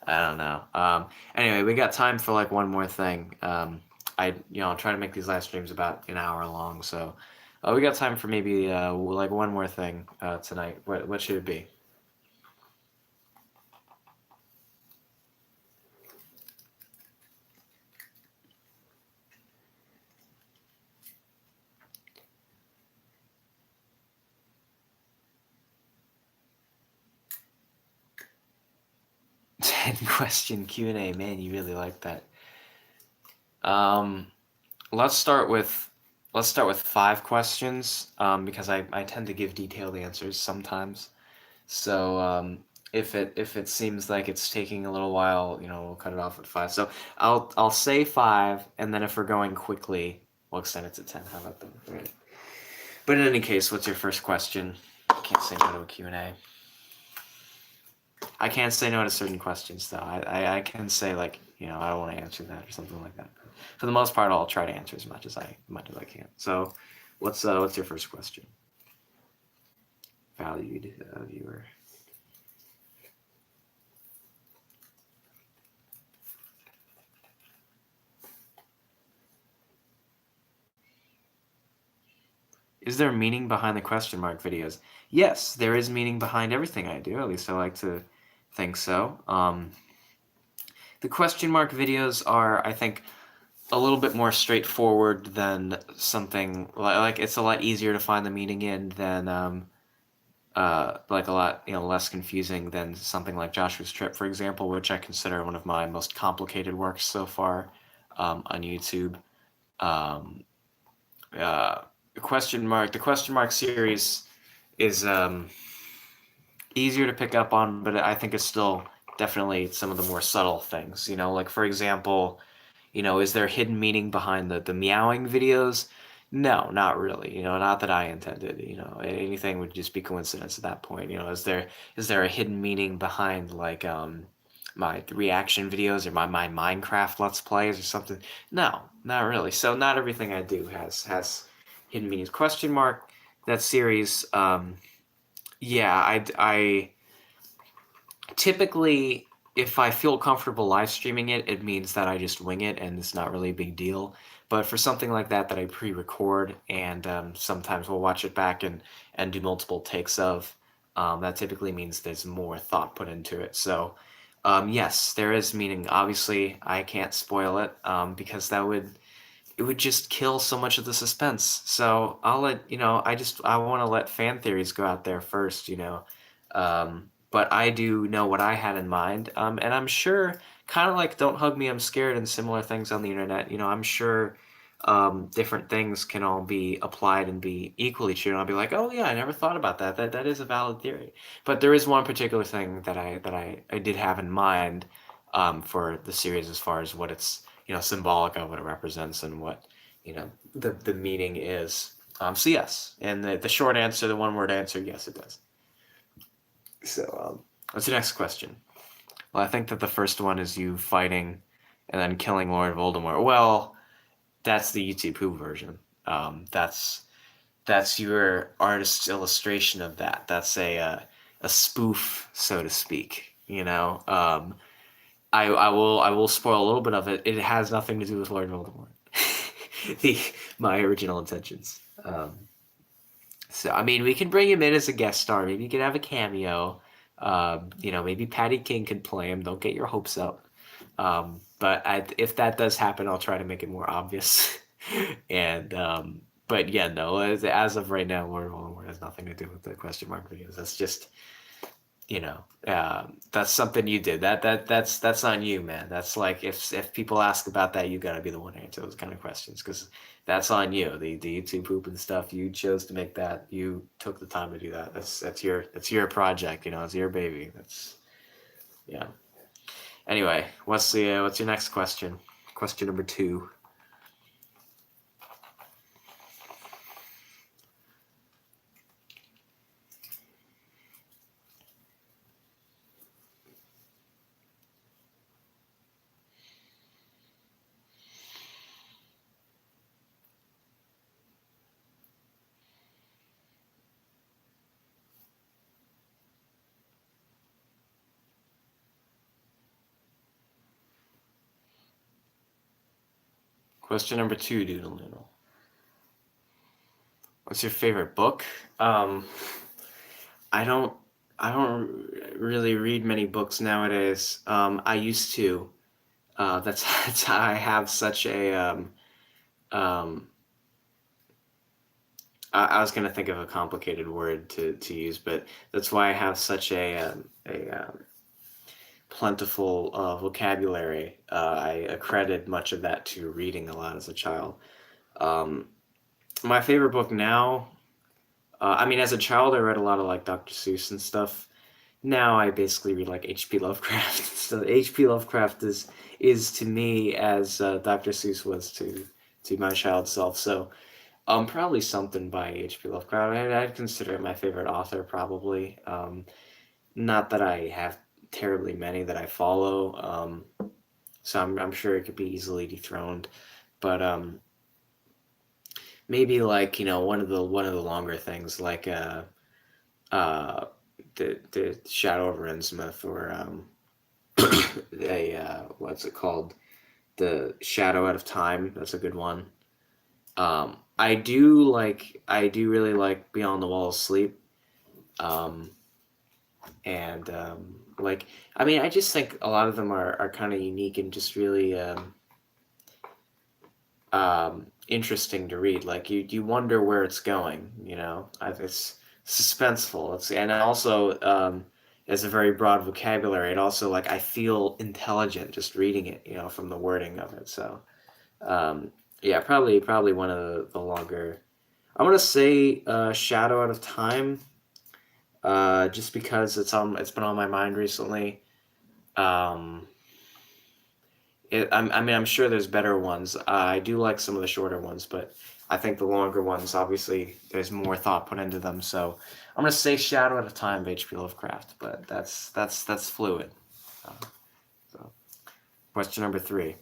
I don't know. Anyway, we got time for like one more thing. I'll try to make these live streams about an hour long, so we got time for maybe like one more thing tonight. What should it be? Question Q&A. Man, you really like that. Let's start with 5 questions because I tend to give detailed answers sometimes. So if it seems like it's taking a little while, we'll cut it off at 5. So I'll say 5, and then if we're going quickly, we'll extend it to 10. How about that? Right. But in any case, what's your first question? I can't say no to a Q&A. I can't say no to certain questions, though. I can say, like, I don't want to answer that or something like that. But for the most part, I'll try to answer as much as I can. So what's your first question? Valued viewer. Is there meaning behind the question mark videos? Yes, there is meaning behind everything I do. At least I like to think so. The question mark videos are, I think, a little bit more straightforward than something like it's a lot easier to find the meaning in than like a lot less confusing than something like Joshua's Trip, for example, which I consider one of my most complicated works so far on YouTube. The question mark series is easier to pick up on, but I think it's still definitely some of the more subtle things. Like for example, is there hidden meaning behind the meowing videos? No, not really. Not that I intended. Anything would just be coincidence at that point. Is there a hidden meaning behind like my reaction videos or my Minecraft Let's Plays or something? No, not really. So not everything I do has hidden meanings. Question mark. That series. Yeah, I typically, if I feel comfortable live streaming it, it means that I just wing it and it's not really a big deal. But for something like that I pre-record and sometimes we'll watch it back and do multiple takes of, that typically means there's more thought put into it. So yes, there is meaning. Obviously, I can't spoil it because it would just kill so much of the suspense. So I'll let I want to let fan theories go out there first. But I do know what I had in mind, and I'm sure, kind of like "Don't Hug Me, I'm Scared" and similar things on the internet. I'm sure different things can all be applied and be equally true. And I'll be like, oh yeah, I never thought about that. That is a valid theory. But there is one particular thing that I did have in mind for the series as far as what it's symbolic of, what it represents, and what the meaning is. So yes, and the short answer, the one word answer, yes, it does. So what's the next question? Well, I think that the first one is you fighting and then killing Lord Voldemort. Well, that's the YouTube Pooh version. That's your artist's illustration of that. That's a spoof, so to speak. I will spoil a little bit of it. It has nothing to do with Lord Voldemort. My original intentions. So I mean, we can bring him in as a guest star. Maybe you could have a cameo. Maybe Patty King could play him. Don't get your hopes up. But if that does happen, I'll try to make it more obvious. And but yeah, no, as of right now, word Voldemort has nothing to do with the question mark videos. That's just that's something you did. That's on you, man. That's like if people ask about that, you got to be the one to answer those kind of questions because that's on you. The YouTube poop and stuff. You chose to make that. You took the time to do that. That's your project. It's your baby. That's yeah. Anyway, what's your next question? Question number 2. Question number 2, Doodle Noodle. What's your favorite book? Um, I don't I don't really read many books nowadays. I used to. That's how I have such a um, I was gonna think of a complicated word to use, but that's why I have such a plentiful vocabulary. I accredit much of that to reading a lot as a child. Um, my favorite book now, I mean, as a child, I read a lot of like Dr. Seuss and stuff. Now I basically read like H.P. Lovecraft. So H.P. Lovecraft is to me as Dr. Seuss was to my child self. So probably something by H.P. Lovecraft. I'd consider it my favorite author, probably. Not that I have terribly many that I follow, so I'm sure it could be easily dethroned. But maybe like one of the longer things, like uh, the Shadow of Innsmouth, or what's it called? The Shadow Out of Time. That's a good one. I do really like Beyond the Wall of Sleep. Um, and like I mean, I just think a lot of them are kind of unique and just really interesting to read. Like you wonder where it's going. It's suspenseful. And also it's a very broad vocabulary. It also, like, I feel intelligent just reading it. From the wording of it. So um, yeah, probably one of the longer. I'm gonna say Shadow Out of Time, just because it's been on my mind recently. Um, I mean, I'm sure there's better ones. I do like some of the shorter ones, but I think the longer ones, obviously, there's more thought put into them. So I'm gonna say Shadow at a Time of H.P. Lovecraft, but that's fluid. Uh, so question number 3.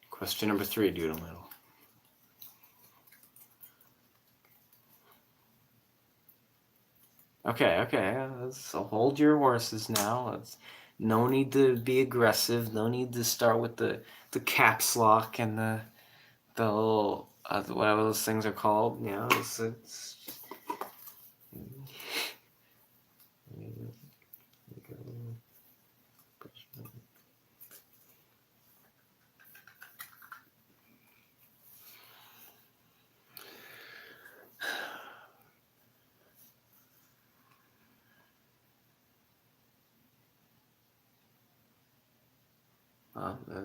Question number 3, Doodle Noodle. Okay. So hold your horses now. No need to be aggressive. No need to start with the caps lock and the little whatever those things are called. It's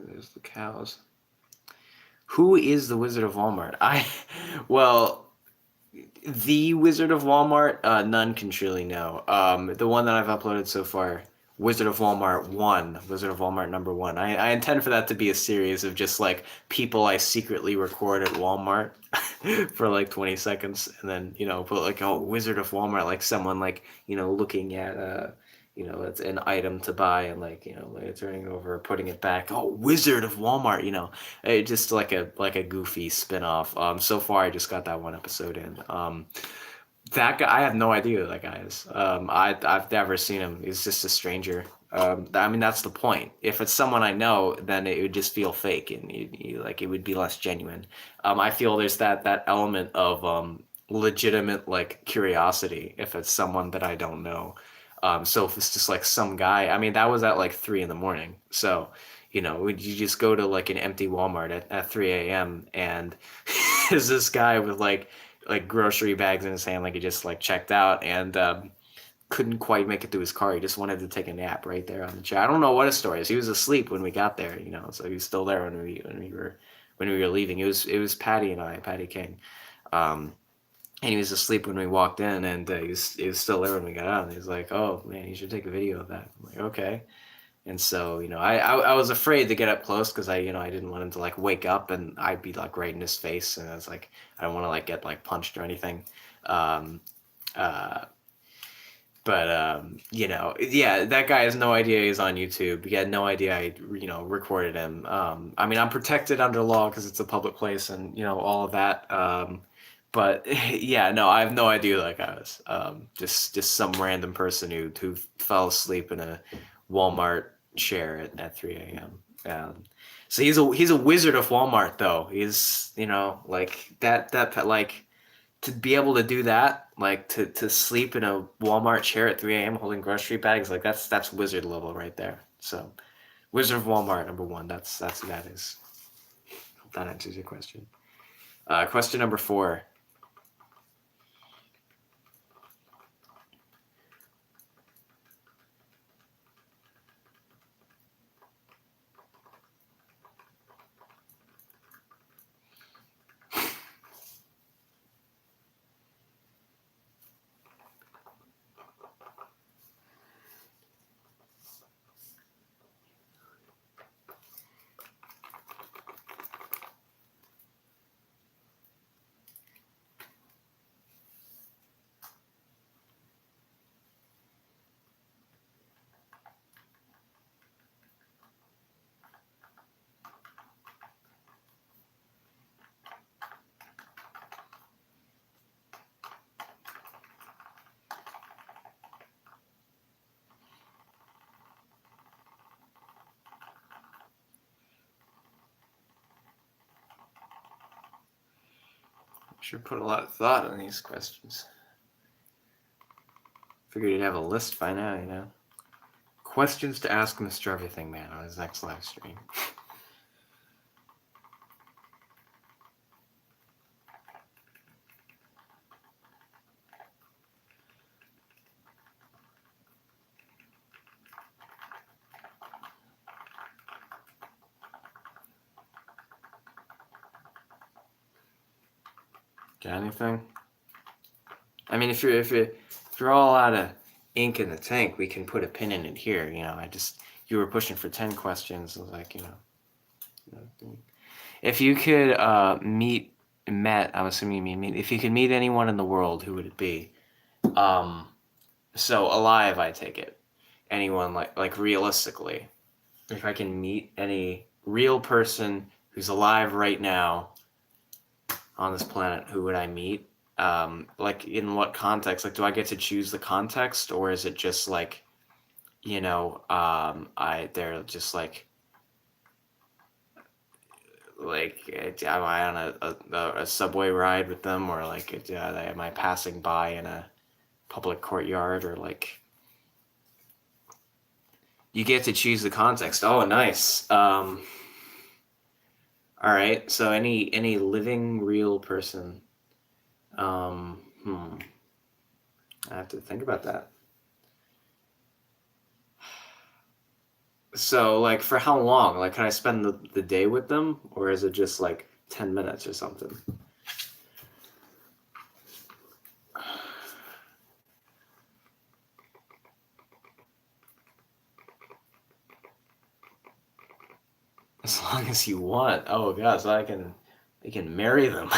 there's the cows. Who is the Wizard of Walmart? Well, the Wizard of Walmart, none can truly know. The one that I've uploaded so far, Wizard of Walmart 1, Wizard of Walmart number 1. I intend for that to be a series of just like people I secretly record at Walmart for like 20 seconds, and then put like, oh, Wizard of Walmart, like someone like looking at it's an item to buy and like like turning it over, putting it back. Oh, Wizard of Walmart, just like a goofy spin-off. So far I just got that one episode in. That guy, I have no idea who that guy is. I've never seen him. He's just a stranger. I mean, that's the point. If it's someone I know, then it would just feel fake, and like it would be less genuine. I feel there's that element of legitimate like curiosity if it's someone that I don't know. So if it's just like some guy, I mean, that was at like 3 in the morning. So, would you just go to like an empty Walmart at 3 a.m. and is this guy with like grocery bags in his hand, like he just like checked out and couldn't quite make it to his car. He just wanted to take a nap right there on the chair. I don't know what his story is. He was asleep when we got there, so he was still there when we were leaving. It was Patty and I, Patty King. And he was asleep when we walked in, and he was still there when we got out. And he was like, "Oh man, you should take a video of that." I'm like, "Okay." And so I was afraid to get up close because I didn't want him to like wake up and I'd be like right in his face, and I was like, I don't want to like get like punched or anything. Um, uh, but yeah, that guy has no idea he's on YouTube. He had no idea I recorded him. I mean, I'm protected under law because it's a public place and all of that. But yeah, no, I have no idea who that guy was. Just some random person who fell asleep in a Walmart chair at 3 a.m. So he's a wizard of Walmart though. He's like that like to be able to do that, like to sleep in a Walmart chair at 3 a.m. holding grocery bags, like that's wizard level right there. So Wizard of Walmart number one. That's who that is. Hope that answers your question. Question number 4. Sure put a lot of thought on these questions. Figured you'd have a list by now. Questions to ask Mr. Everything Man on his next live stream. Got anything? I mean, if you're all out of ink in the tank, we can put a pin in it here. You were pushing for 10 questions. I was like, if you could I'm assuming you mean meet. If you could meet anyone in the world, who would it be? So alive, I take it. Anyone like realistically, if I can meet any real person who's alive right now on this planet, who would I meet? Like in what context? Like, do I get to choose the context, or is it just like, they're just like am I on a subway ride with them, or like am I passing by in a public courtyard, or like you get to choose the context. Oh, nice. All right. So any living real person. I have to think about that. So like for how long? Like can I spend the day with them, or is it just like 10 minutes or something? As long as you want. Oh god, so I can marry them.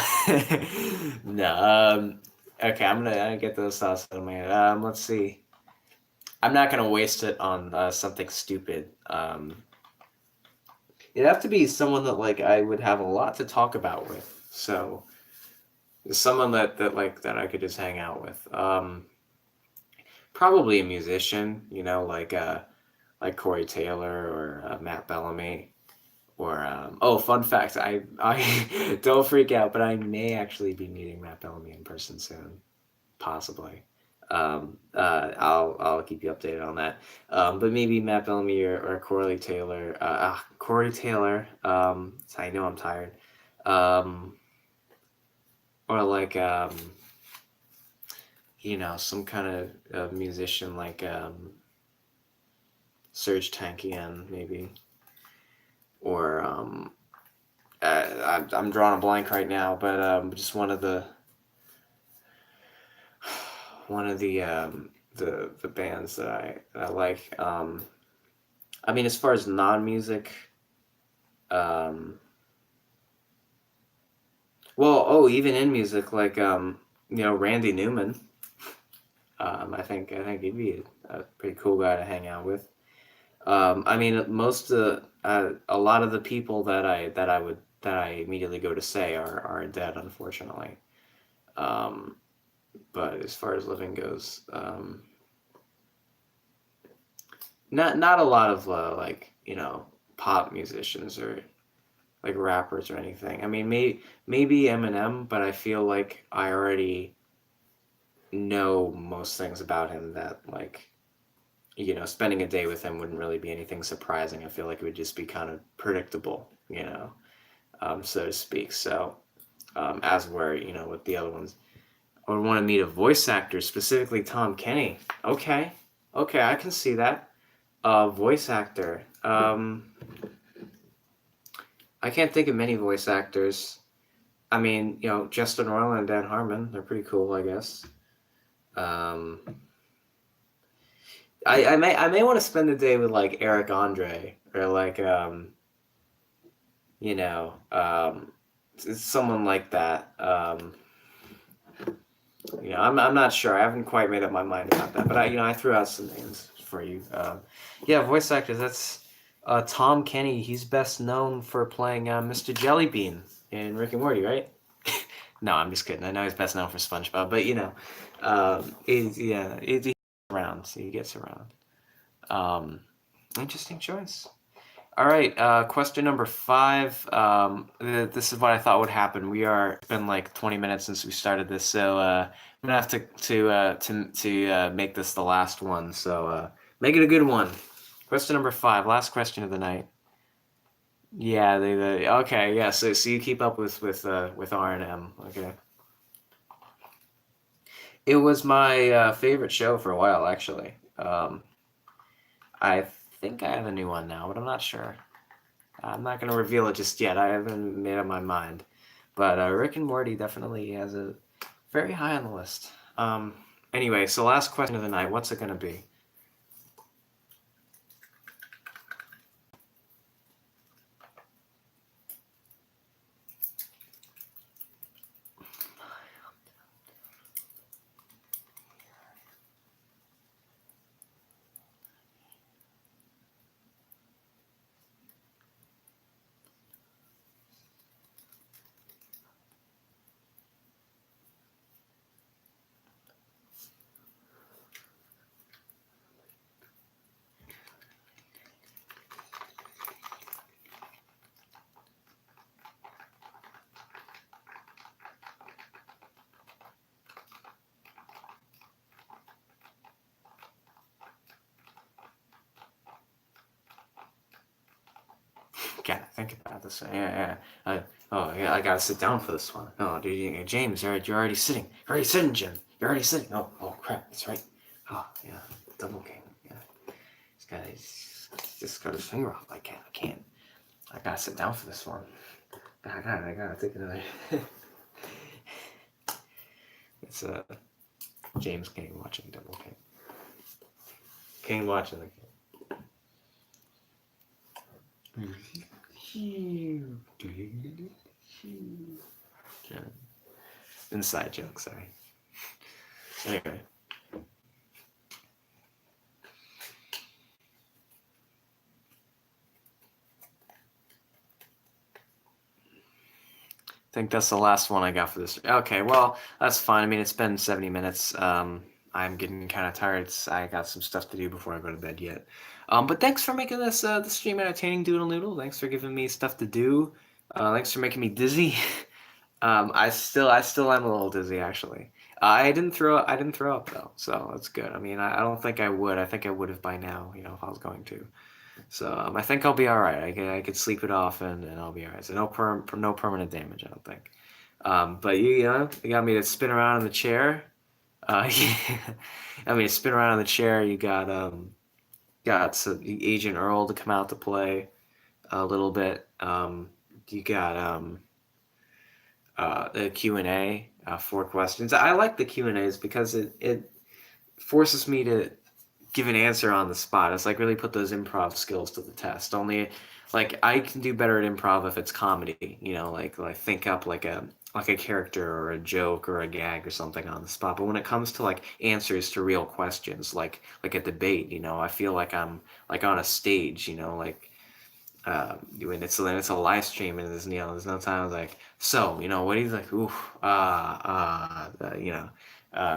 No. Okay, I'm gonna get those thoughts out of my head. Let's see. I'm not gonna waste it on something stupid. It'd have to be someone that like I would have a lot to talk about with. So someone that I could just hang out with. Probably a musician, like Corey Taylor or Matt Bellamy. Or fun fact, I don't freak out, but I may actually be meeting Matt Bellamy in person soon, possibly. I'll keep you updated on that. But maybe Matt Bellamy or Corey Taylor. Corey Taylor. So I know I'm tired. Um, or like some kind of musician like Serge Tankian maybe, or I'm drawing a blank right now, but just one of the bands that I like. I mean, as far as non-music, um, even in music, like Randy Newman. I think he'd be a pretty cool guy to hang out with. I mean, a lot of the people that I immediately go to say are dead, unfortunately. Um, but as far as living goes, not a lot of pop musicians or like rappers or anything. I mean, maybe Eminem, but I feel like I already know most things about him that like spending a day with him wouldn't really be anything surprising. I feel like it would just be kind of predictable, so to speak. So as where with the other ones, I would want to meet a voice actor, specifically Tom Kenny. Okay, okay, I can see that. Voice actor. I can't think of many voice actors. I mean, Justin Roiland and Dan Harmon, they're pretty cool, I guess. Um, I may want to spend the day with like Eric Andre or like you know um, someone like that. I'm not sure. I haven't quite made up my mind about that, but I threw out some names for you. Yeah, voice actors. That's Tom Kenny. He's best known for playing Mr. Jellybean in Rick and Morty, right? No, I'm just kidding. I know he's best known for SpongeBob, but he gets around. So he gets around. Um, Interesting choice. All right, question number 5. This is what I thought would happen. It's been like 20 minutes since we started this, so I'm gonna have to make this the last one. So make it a good one. Question number 5, last question of the night. Yeah, okay, yeah. So you keep up with R&M, okay? It was my favorite show for a while, actually. I think I have a new one now, but I'm not sure. I'm not going to reveal it just yet. I haven't made up my mind. But Rick and Morty definitely has a very high on the list. Anyway, so last question of the night. What's it going to be? Gotta think about this. Yeah. I gotta sit down for this one. Oh, dude, James, you're already sitting. You're already sitting, Jim. You're already sitting. Oh, crap. That's right. Oh, yeah. Double king. Yeah. He's just got his finger off. I can't. I gotta sit down for this one. I gotta take another. It's James King watching Double King. King watching the King. Inside joke, sorry. Anyway. think that's the last one I got for this. Okay, well, that's fine. I mean, it's been 70 minutes. I'm getting kind of tired. I got some stuff to do before I go to bed yet. But thanks for making this the stream entertaining, Doodle Noodle. Thanks for giving me stuff to do. Thanks for making me dizzy. I still am a little dizzy actually. I didn't throw up though, so that's good. I mean, I don't think I would. I think I would have by now, if I was going to. So I think I'll be all right. I could sleep it off and I'll be all right. So no permanent damage, I don't think. But you got me to spin around in the chair. I mean, spin around in the chair. You got some Agent Earl to come out to play a little bit. You got the Q&A, 4 questions. I like the Q&As because it forces me to give an answer on the spot. It's like really put those improv skills to the test. Only like I can do better at improv if it's comedy, like think up like a character or a joke or a gag or something on the spot. But when it comes to like answers to real questions, like a debate, I feel like I'm like on a stage, when it's a live stream and there's no time like so what do you like ooh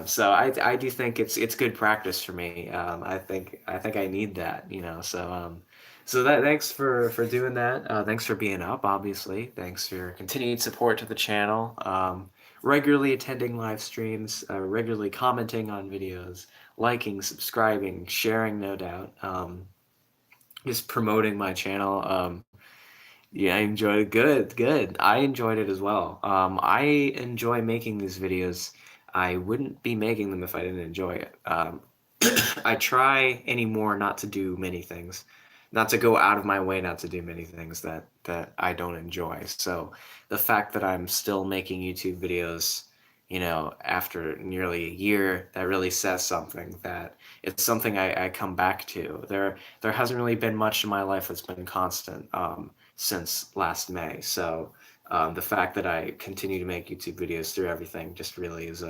so I do think it's good practice for me. I think I need that, so that thanks for doing that. Thanks for being up, obviously. Thanks for your continued support to the channel. Regularly attending live streams, regularly commenting on videos, liking, subscribing, sharing, no doubt. Just promoting my channel. Yeah, I enjoyed it. Good, good. I enjoyed it as well. I enjoy making these videos. I wouldn't be making them if I didn't enjoy it. I try anymore not to do many things, not to go out of my way not to do many things that I don't enjoy. So the fact that I'm still making YouTube videos, after nearly a year, that really says something, that it's something I come back to. There hasn't really been much in my life that's been constant since last May. So the fact that I continue to make YouTube videos through everything just really is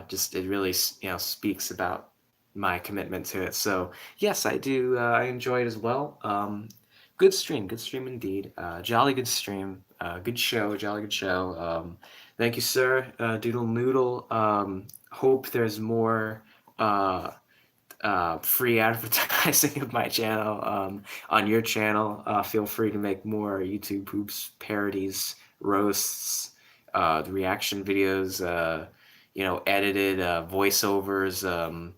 just it really speaks about my commitment to it. So yes, I do. I enjoy it as well. Good stream indeed. Jolly good stream. Good show, jolly good show. Thank you, sir. Doodle Noodle. Hope there's more free advertising of my channel on your channel. Feel free to make more YouTube poops parodies, roasts, the reaction videos. Edited voiceovers,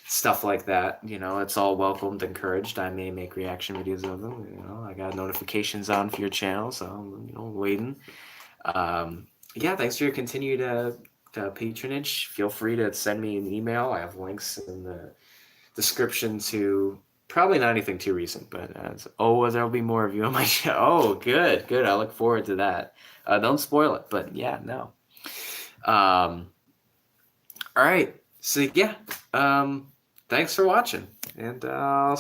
stuff like that. It's all welcomed, encouraged. I may make reaction videos of them. I got notifications on for your channel, so I'm waiting. Yeah, thanks for your continued patronage. Feel free to send me an email. I have links in the description to probably not anything too recent, but there'll be more of you on my show. Oh, good, good. I look forward to that. Don't spoil it, but yeah, no. All right. So yeah, thanks for watching, and I'll